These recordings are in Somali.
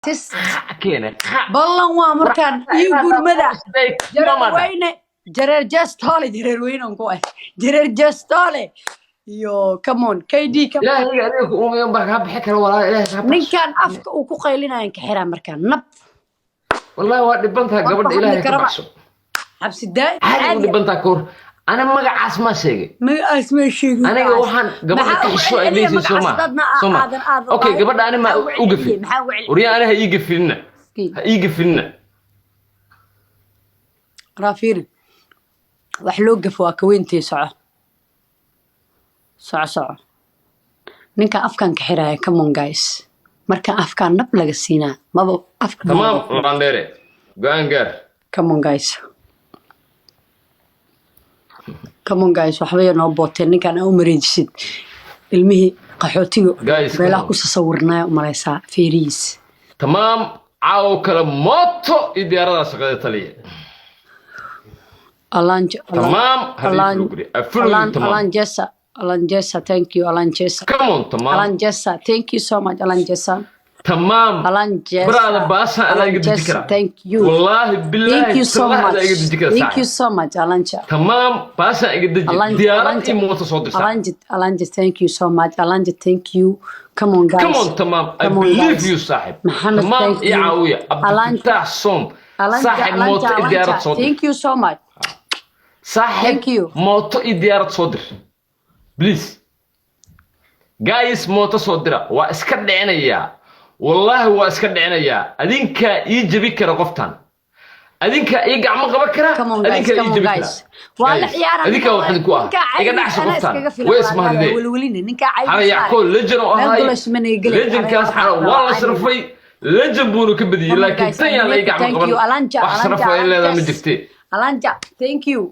test كينا ballan waa markaan ii gurmada jareer weyne jareer jestoole jareer weyne aan ku ah jareer jestoole yo come on KD come لا هي عليك يوم بحكي بحكي ولا إله ninkan afka uu ku qaylinayaan ka xiraa markaan nab والله وادي بنتها قبل إلهي كبحشو xabsi daa'im هذه ودي بنتها كور أنا ما قاعد ما شيء magacaas ma sheegin أنا وحن قبل شو إليس سوما أوكي قبل أنا ما أوقف وريا أنا هيجي فينا هيجي فينا رافير wax loo gafo waa ka weyntii soco ninka afkan ka xiraaya come on guys marka afkan nab laga siinaa maba afka تمام رانديري غانغر come on guys waxba noo booteen ninkan u mareejisid ilmihii qaxootiga meelaha ku sawirnaa u malaysaa feeriis تمام عاو كلا موتو إدارة شغلة تليه تمام Alan Jessa thank you Alan Jessa come on تمام Alan Jessa thank you so much Alan Jessa تمام Alan Jessa برادة باسا Alan Jessa thank you والله بالله thank you so much thank you so much Alan Jessa تمام باسا اقدر ديارتي موت صوت Alan Jessa thank you so much Alan Jessa thank you come on guys come on تمام I believe you صاحب تمام يا عاوية فتاح صوم صاحب موت إدارة صدر thank you so much صاحب موت إدارة صدر بليز جايس موت صدر واسكت عينيا والله واسكت عينيا أدينك يجي بك رقفتان أدينك يقع مقبكرة أدينك يجي بك أدينك واحد كوا يقع نعش رقفتان واسمه هذي هذا يعقول لجن وهاي لجن كاس حرام والله شرفي لجن بونو كبدي لكن تاني لا يقع مقبكرة وحشرفه إلا إذا مجفتي Alanja thank you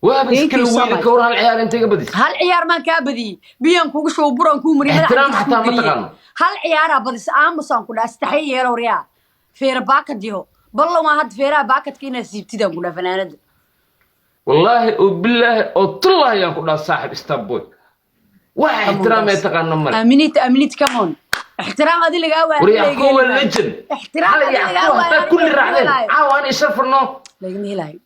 وابس كل وين كور هالعيار انت قبدي هالعيار ما كابدي بيان كوغ شو بران كو مري احترام حتى ما تقن هالعيار بدس امسان كو استحي يرو ريا فير باكديو بالله ما هاد فيرا باكد كينا سيبتيدا كو فناند والله وبالله والله يا كو صاحب اسطنبول واحد احترام يتقن مر امنيت كمون احترام هذه اللي قاوه وريا كو اللجن احترام هذا يا كل راعين عاوان يشرفنا لكن هلاي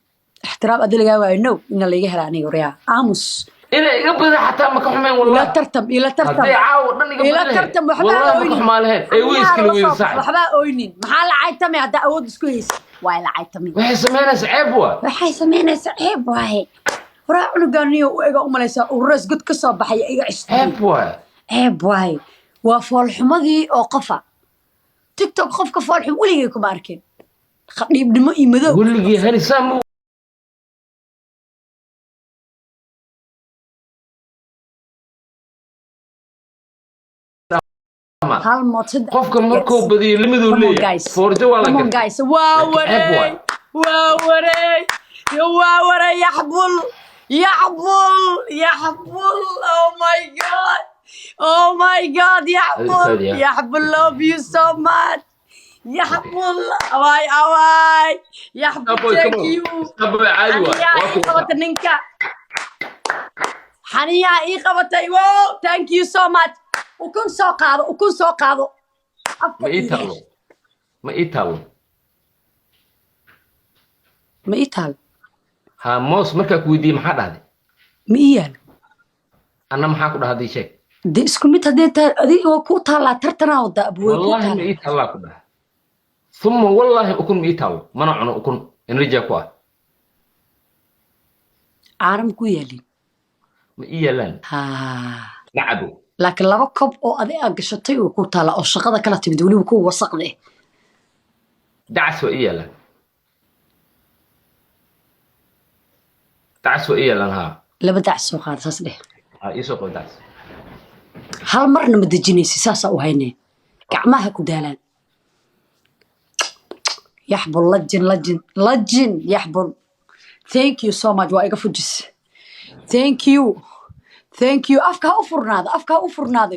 احترام هذه اللي قاوه انه ان اللي يهرا اني وريا امس إلى قبل حتى ما كحمين والله إلى ترتم إلى ترتم والله ما كحمالهن أي ويس كل ويس صح وحبا أوينين محل عيتمي هذا أود سكويس ولا عيتمي وحي سمينا سعيب وهي وراء نقاني وإيجا أمليسا ورس قد كسب بحي إيجا عيب وهي وفول حمضي أو قفا تيك توك خف كفول حم ولي يكون ماركين خلي ابن مئي مذو ولي هني سامو قفك مركو بدي لمدو لي فورجو ولا كم جايز واوري يا حبل oh my god يا حبل love you so much يا حبل أواي يا حبل thank you حنيا إيه قبتي واو thank you so much وكن سو قاضو ما إيتالو ها موس مركا كويدي محاد هذا ما إيال أنا محاكو هذا شيء دي اسكو ميت هذي وكوتا لا ترتنا ودا أبوي والله ما إيتالو كده ثم والله أكون ما إيتالو ما نعنو أكون إن رجاكوا عارم كويالي ما إيالان نعدو لكن لaba kob oo adiga gashatay oo ku taala oo shaqada kala timid waliba ku wasaqday dacso iyala ha laba dacso qaadasas dheh ha iso qodaas hal marna ma dajinaysi saasa u haynay gacmaha ku daalaan yaxbul lajin yaxbul thank you so much waa iga fujis thank you afka u furnaado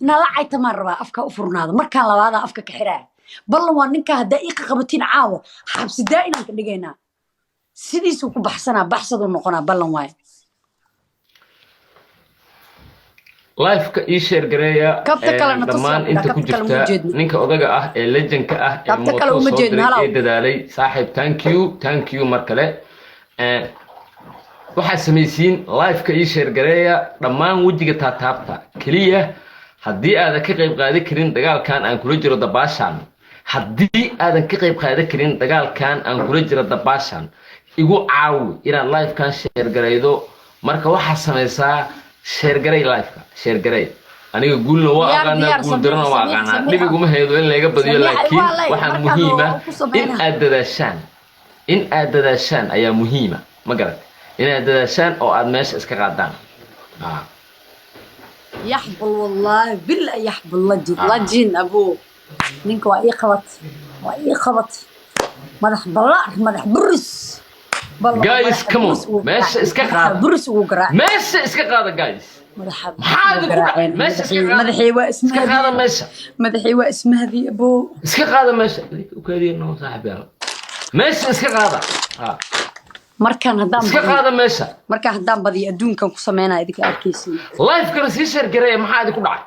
nala caytamaan rabaa afka u furnaado markaan labaada afka ka xiraa ballan waa ninka haddaa ii qaqabatiin caawa xabsi daa inaan ka dhigaynaa sidiisuu ku baxsanaa baxsadu noqonaa ballan waaye لايف كإيشير قرية كابتا كلا دمان أنت كجفتا نتصل نينك أوجا ليجن كأه كابتا كلا ومجدنا هلا دالي صاحب ثانك يو مركلة waxaa samaysiin live-ka ii share gareeya dhammaan wejiga taataabta kaliya haddii aadan ka qayb qaadan karin dagaalkan aan kula jiro dabaashan haddii aadan ka qayb qaadan karin dagaalkan aan kula jiro dabaashan igu caawi inaad live-kan share gareydo marka waxaa samaysaa share garey live-ka share garey aniga guulna waa aqaanaa guul darana waa aqaanaa dhib iguma haydo in laga badiyo laakiin waxaa muhiima in aad dadaashaan ayaa muhiima ma garan إن دلشان أو أدمش إسكاقدان يحبل والله بالله يحبل لجن أبو نينك وإيه خبط مدح بلار مدح برس جايز كمون ماشي إسكاقاد برس وقرع ماشي إسكاقاد جايز مدحي واسمها مدحي واسمها ذي أبو إسكاقاد ماشي وكذي إنه صاحب يلا ماشي إسكاقاد markaan hadaan iska qaada meesha markaan hadaan badiyo adduunkan ku sameynaa idinka arkaysiin live kana sii share gareey maxaa idin ku dhacay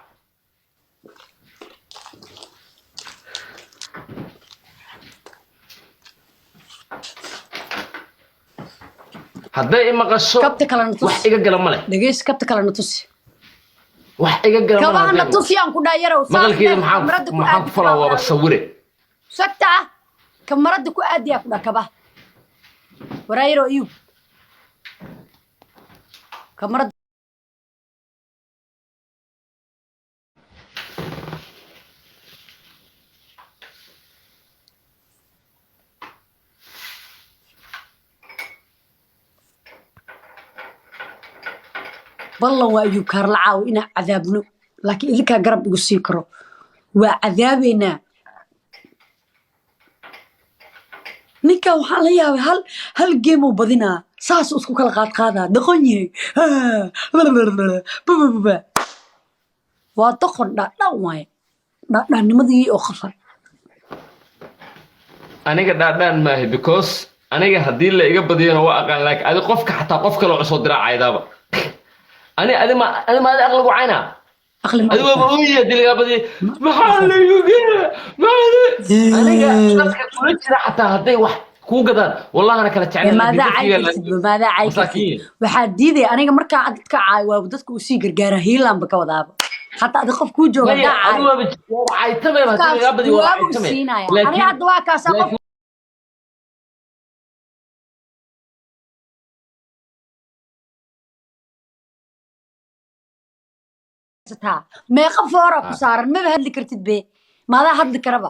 hadday maqasho wax iga gala male dhageys kabta kala natusi wax iga gala male kabana natusi aan ku dhaayaro maqalkeeda maxaa ku falaa waa sawire sakta kamarada ku aadiya ku dhakaba waraayro iyo kamarada ballan waa ayuu kaar la caaw ina cadaabno laakiin idinka garab igu sii karo waa cadaabeena ninka waxaan la yaabay hal game oo badinaa saas isku kala qaadqaadaa dhaqan yahay waa doqon dhaadhaan waaye dhaadhaannimadii oo qafar aniga dhaadhaan maahay because aniga haddii la iga badiyana waa aqaan laakiin adi qofka xataa qof kale cusoo diraacaydaaba adi ma aqligu caynaa adi waaba ooyaya haddii lagaa badiya maxaa laygu gela aniga dadka kula jira xataa hadday wax kuu gadaan wallahana kala jeclmaada caysid waxaa diidaya aniga markaa dadka caayo waaba dadka uu sii gargaara hiilaanba ka wadaaba حتى هذا خوف كوجو aniga hadda waa kaasa qof meeqa foora ku saaran ma hadli kartid be maada hadli karaba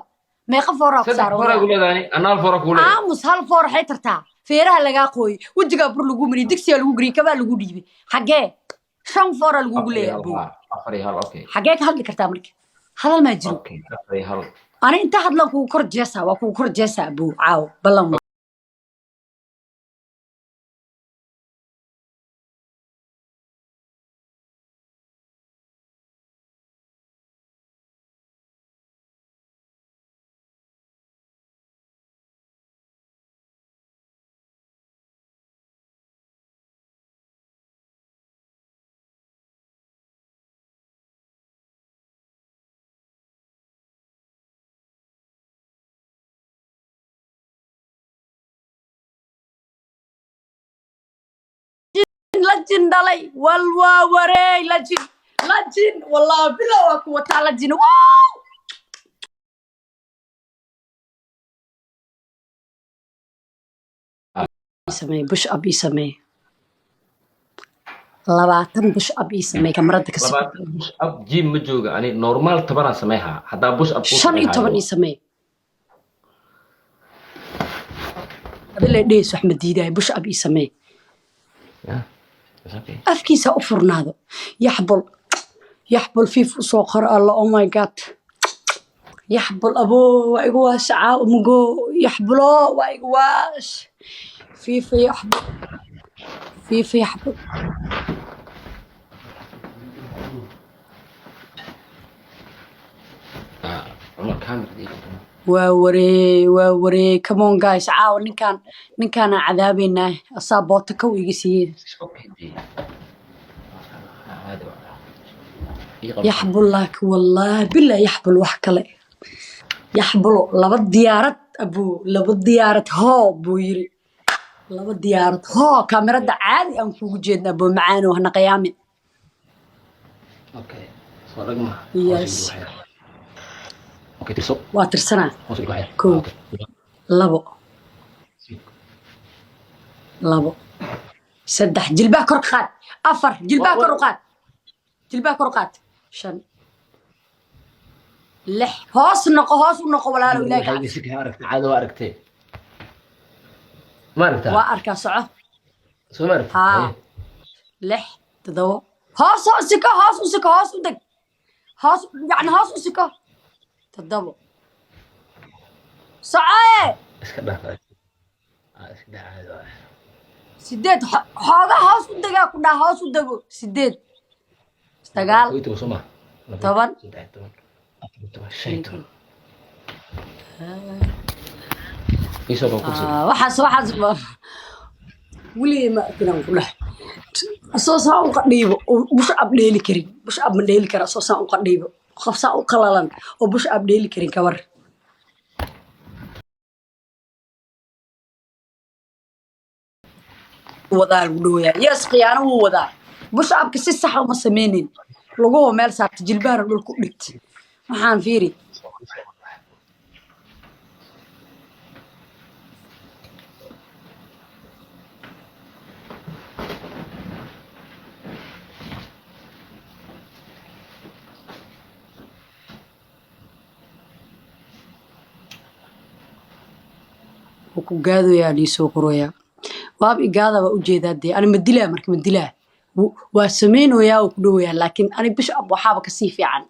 meeqa foora ku saaran aamus hal foor waxay tartaa feeraha lagaa qooy wajiga bur lagu mari digsiga lagu gari kaba lagu dhiibay xagee shan foora lagu leeyahay حاجات هاد كرتا مركي هذا ما جرو أنا أنت هاد لك وكر جسا وكر جسا أبو عاو بلام لجن دالي والوا وري لجن والله بلا وكو تعالى لجن واو سمي بش ابي سمي لباتن بش ابي سمي كاميرada ka soo بش اب جيم ma jooga ani normal tabana sameeha hada bush up 15 سمي adile dhees wax ma diiday bush ابي سمي أفكيس أفرناده يحبل في صخر الله oh my god يحبل أبو وإجواش عاومجو يحبله وإجواش في يحبل في يحبل ووري كمون جايز عاو نكان عذابنا أصابوتك ويجسيه يحبل لك والله بالله يحبل وحكله يحبلوا لبا ديارة أبو لبا ديارة هو بويري لبا ديارة هو كاميرا عادي أنكو جيدنا أبو معانو هنا قيامي اوكي صارقنا يس اوكي ترسو واترسنا hoos ugu haya كو لبو لبو سدح جلباه كرقات أفر جلباه كرقات جلباه كرقات شن لح هوس نقو ولا لا إلهي waxay si ka aragtay caado aragtay ma aragtaa وأركا صعه soo ma aragtay ها لح تدو هوس سكه هوس سكه هوس ودق هوس يعني هوس سكه تدو صعه iska dhaaf iska dhaaf سديد حاجة هوس ودقا كنا هوس ودقو سديد استقال ويتو soo ma طبعا 16 isoo baan kursi وحاس ولي ما كنا نقول أساسا أقديبه وبش أبديلي كريم بش أبديلي كرا أساسا أقديبه خفصا أقللن وبش أبديلي كريم كور وضع الودوية يسقي أنا ووضع بش أبكي سيسحة وما سمينين لقوه مال سابت جلبار بالكوبلت محان فيري وكو قادو يعني سوقرويا واب إقاذا وأجيدا دي أنا مدلها مرك مدلها واسمينو يا وكدويا لكن أنا بش أبو حابة كسيفي عن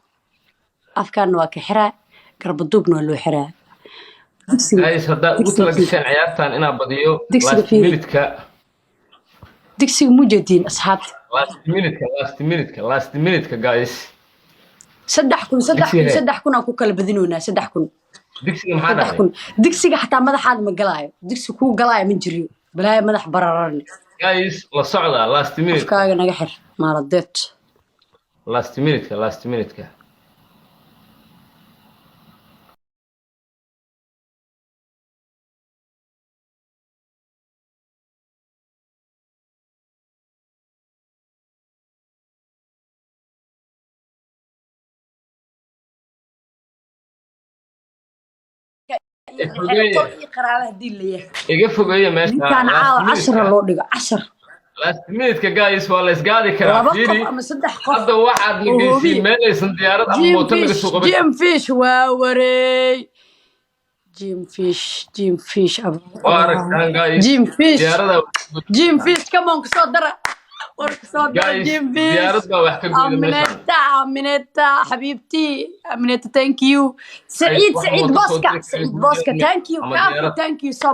أفكار واك حرا قرب الدوبنا اللو حرا guys hadda ugu tala gashaan ciyaartan inaa badiyo last minute-ka دكسي مجدين أصحابتي last minute-ka guys صدح كون أكو كلا بدينونا صدح كون digsiga maxaa صدح dhacay كون دكسي حتى مدح هذا مقلاي دكسي كو قلاي من جريو بلاي مدح بررني guys la socda last minute أفكار نجحر ما رديت last minute-ka iga fogeeya meesha كان عشرة لو دقة 10 last minute-ka guys waa la isgaadi karaa لبا fiiri قف أما صدح قف hadda waxaad nageysiin meel aysan diyaarad ama mooto naga soo qaban جيم فيش واوري جيم فيش waa aragtaan guys جيم فيش diyaarada جيم فيش كمان كسودرة وركسودرة guys جيم فيش diyaarad baa wax ka goyda meeshan أمنيتا حبيبتي أمنيتا ثانك يو سعيد بوسكا ثانك يو كافو ثانك يو سو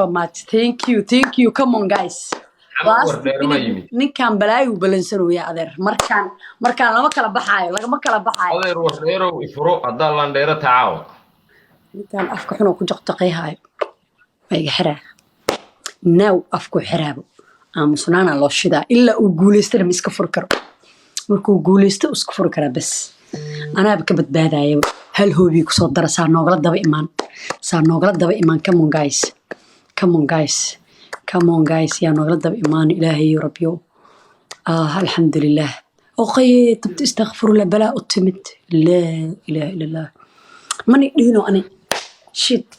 ماتش ثانك يو come on guys ninkan balaayu balansanoo yaa adeer markaan lama kala baxaayo lagama kala baxaayo adeer wareerow ifuro haddaan landheero tacaawa ninkan afka xunoo ku joqtaqayhaayo ma iga xiraa naaw afku xiraabo aamusnaana loo shidaa ilaa uu guulaystana ma iska furi karo markuu guulaysto iska furi karaa bas anaaba ka badbaadaya hal hoobii kusoo dara saa noogala daba imaan come on guys yaa noogala daba imaan ilaahay rabbiyo alxamdulilah oqay tabta istakfirullah balaa u timid laa ilaaha ila allah mani dhihino ani shit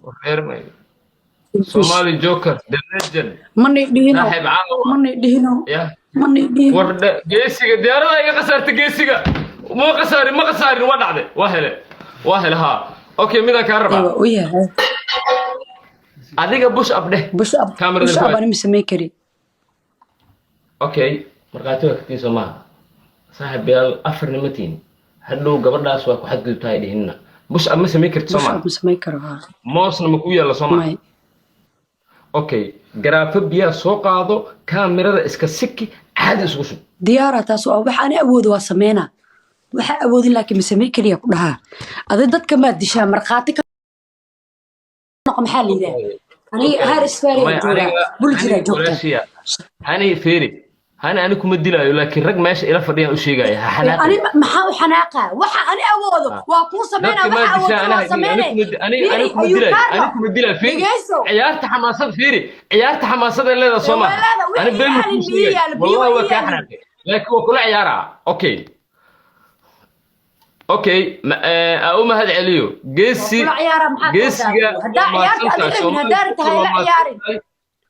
wareermay Somali Joker the legend mani dhihino war geesiga diyaarada iga qasarta geesiga ma qasaarin waa dhacday waa hele ha okay midaan kaa rabaa oo yahay adiga bush up dheh kamerada ani ma sameyn kari okay markaati waa katiiso maaha saaxiib yaal afar nimatiin hadhow gabadhaas waa ku xadgudubtahay dhihinna bush up ma sameyn karti soo ma sameyn karo moosna ma ku yaalla soo maaha okay garaafa biyaa soo qaado kamerada iska siki caadi isku shub diyaara taas oo waxa aan awoodo waa sameeyna waxa awoodin laakiin ma sameyn kariya ku dhaha adi dadka ma dishaa marqaati ka noqon maxaa leeyahay ani har isfaari jira bul jira joogta hani feeri أنا كم دلائي لكن رق ماشي إلى فريق أشياء يا حناقة أنا محاو حناقة وح أنا أوضه وأكون سمينا dadka ma وح أوضه disha وسمينا أنا كم دلائي أنا كم دلائي فيري عيارت حماسات فيري عيارت حماسات اللي ذا صوما أنا بين والله هو كحناقة لكن هو كل عيارة أوكي أقوم هذا عليو جيسي جيسي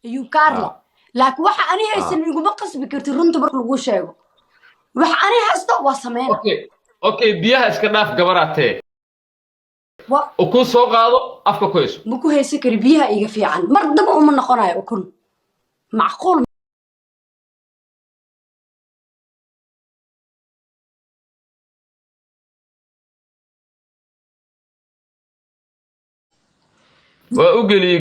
يو كارلا لكن وح أنا هسه نقول بقص بكرتي رنت برك الوشة وح أنا هسه وسمينا أوكي بيها إسكناف جبراتي وكل سوق هذا أفكار كويس بكو هي سكر بيها إيجا في عن مرة دم من نقراء وكل معقول وأقولي